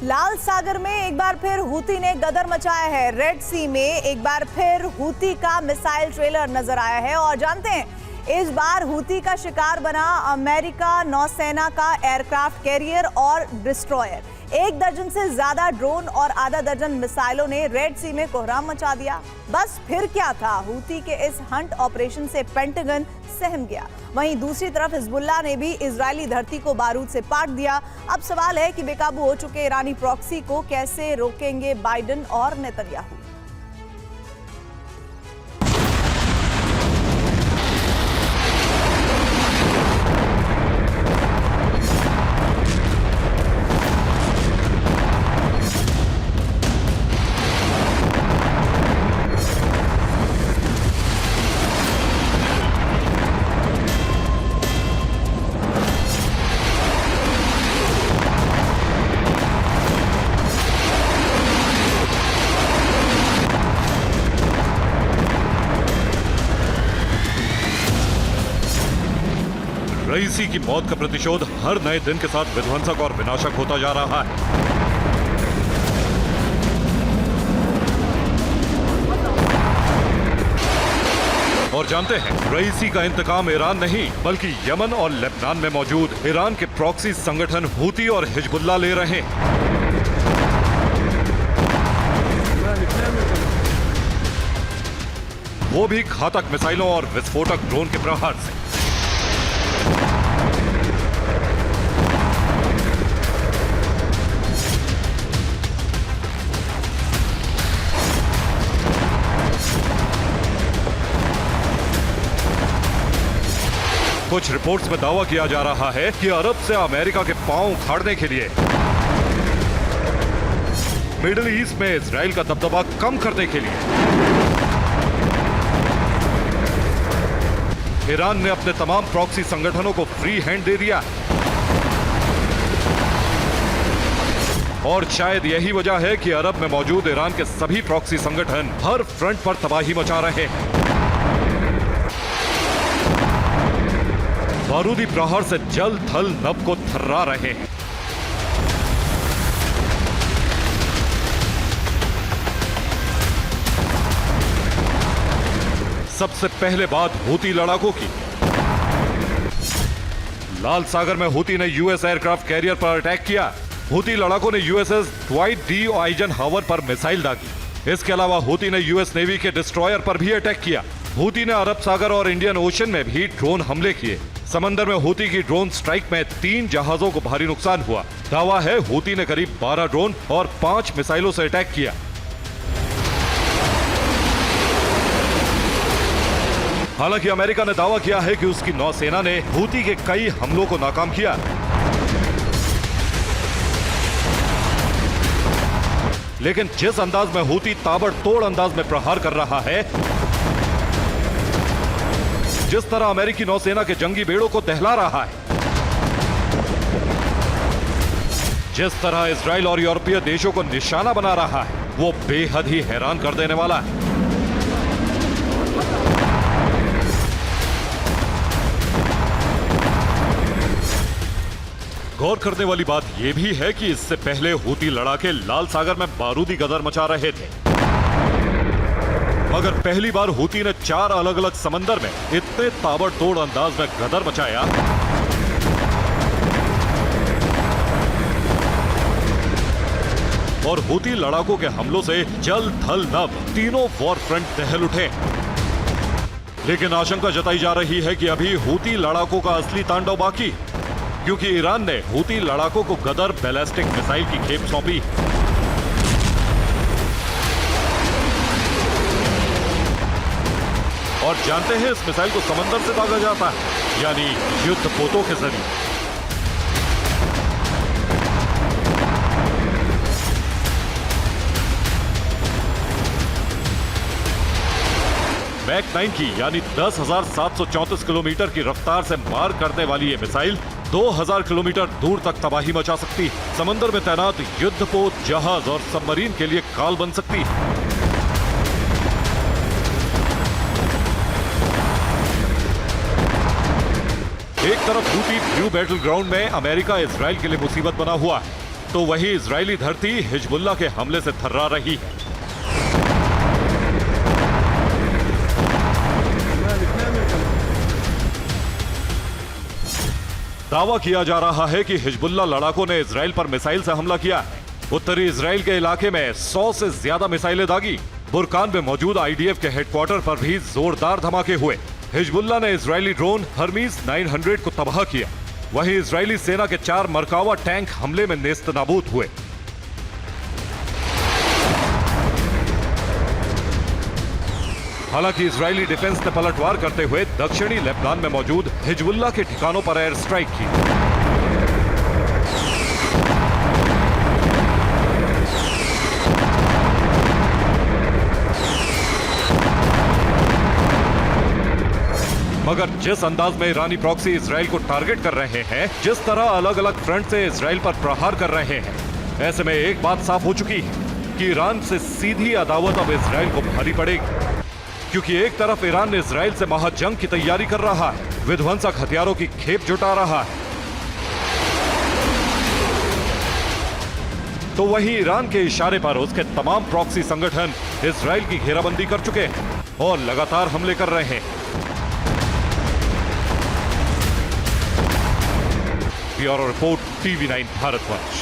लाल सागर में एक बार फिर हूती ने गदर मचाया है। रेड सी में एक बार फिर हूती का मिसाइल ट्रेलर नजर आया है और जानते हैं इस बार हूती का शिकार बना अमेरिका नौसेना का एयरक्राफ्ट कैरियर और डिस्ट्रॉयर। 1 दर्जन से ज्यादा ड्रोन और आधा दर्जन मिसाइलों ने रेड सी में कोहराम मचा दिया। बस फिर क्या था, हूती के इस हंट ऑपरेशन से पेंटागन सहम गया। वहीं दूसरी तरफ हिजबुल्लाह ने भी इजरायली धरती को बारूद से पाट दिया। अब सवाल है कि बेकाबू हो चुके ईरानी प्रॉक्सी को कैसे रोकेंगे बाइडेन और नेतन्याहू। रईसी की मौत का प्रतिशोध हर नए दिन के साथ विध्वंसक और विनाशक होता जा रहा है। और जानते हैं, रईसी का इंतकाम ईरान नहीं बल्कि यमन और लेबनान में मौजूद ईरान के प्रॉक्सी संगठन हूती और हिजबुल्लाह ले रहे हैं। वो भी घातक मिसाइलों और विस्फोटक ड्रोन के प्रहार से। कुछ रिपोर्ट्स में दावा किया जा रहा है कि अरब से अमेरिका के पांव उखाड़ने के लिए, मिडिल ईस्ट में इजराइल का दबदबा कम करने के लिए ईरान ने अपने तमाम प्रॉक्सी संगठनों को फ्री हैंड दे दिया। और शायद यही वजह है कि अरब में मौजूद ईरान के सभी प्रॉक्सी संगठन हर फ्रंट पर तबाही मचा रहे हैं। बारूदी प्रहार से जल थल नभ को थर्रा रहे हैं। सबसे पहले बात हूती लड़ाकों की। लाल सागर में हूती ने यूएस एयरक्राफ्ट कैरियर पर अटैक किया। हूती लड़ाकों ने यूएसएस ड्वाइट डी आइजनहावर पर मिसाइल दागी। इसके अलावा हूती ने यूएस नेवी के डिस्ट्रॉयर पर भी अटैक किया। हूती ने अरब सागर और इंडियन ओशन में भी ड्रोन हमले किए। समंदर में हूती की ड्रोन स्ट्राइक में 3 जहाजों को भारी नुकसान हुआ। दावा है हूती ने करीब 12 ड्रोन और 5 मिसाइलों से अटैक किया। हालांकि अमेरिका ने दावा किया है कि उसकी नौसेना ने हूती के कई हमलों को नाकाम किया। लेकिन जिस अंदाज में हूती ताबड़तोड़ अंदाज में प्रहार कर रहा है, जिस तरह अमेरिकी नौसेना के जंगी बेड़ों को दहला रहा है, जिस तरह इजराइल और यूरोपीय देशों को निशाना बना रहा है, वो बेहद ही हैरान कर देने वाला है। गौर करने वाली बात यह भी है कि इससे पहले हूती लड़ाके लाल सागर में बारूदी गदर मचा रहे थे, मगर पहली बार हूती ने 4 अलग अलग समंदर में इतने ताबड़तोड़ अंदाज में गदर मचाया और हूती लड़ाकों के हमलों से जल थल नभ तीनों वॉर फ्रंट दहल उठे। लेकिन आशंका जताई जा रही है कि अभी हूती लड़ाकों का असली तांडव बाकी, क्योंकि ईरान ने हूती लड़ाकों को गदर बैलिस्टिक मिसाइल की खेप सौंपी। और जानते हैं इस मिसाइल को समंदर से दागा जाता है, यानी युद्ध पोतों के जरिए। मैक 9 की यानी 10,734 किलोमीटर की रफ्तार से मार करने वाली ये मिसाइल 2000 किलोमीटर दूर तक तबाही मचा सकती है। समंदर में तैनात युद्धपोत, जहाज और सबमरीन के लिए काल बन सकती है। एक तरफ हूती ब्लू बैटल ग्राउंड में अमेरिका इजराइल के लिए मुसीबत बना हुआ है, तो वही इजरायली धरती हिजबुल्लाह के हमले से थर्रा रही है। दावा किया जा रहा है कि हिजबुल्लाह लड़ाकों ने इजराइल पर मिसाइल से हमला किया है। उत्तरी इजराइल के इलाके में 100 से ज्यादा मिसाइलें दागी। बुरकान में मौजूद आईडीएफ के हेडक्वार्टर पर भी जोरदार धमाके हुए। हिजबुल्लाह ने इजरायली ड्रोन हर्मीज 900 को तबाह किया। वहीं इजरायली सेना के 4 मरकावा टैंक हमले में नेस्तनाबूद हुए। हालांकि इजरायली डिफेंस ने पलटवार करते हुए दक्षिणी लेबनान में मौजूद हिजबुल्लाह के ठिकानों पर एयर स्ट्राइक की। मगर जिस अंदाज में ईरानी प्रॉक्सी इजराइल को टारगेट कर रहे हैं, जिस तरह अलग अलग फ्रंट से इजराइल पर प्रहार कर रहे हैं, ऐसे में एक बात साफ हो चुकी है कि ईरान से सीधी अदावत अब इजराइल को भारी पड़ेगी। क्योंकि एक तरफ ईरान इजराइल से महाजंग की तैयारी कर रहा है, विध्वंसक हथियारों की खेप जुटा रहा है, तो वहीं ईरान के इशारे पर उसके तमाम प्रॉक्सी संगठन इजराइल की घेराबंदी कर चुके हैं और लगातार हमले कर रहे हैं। Bureau report, TV9 Bharatvarsh.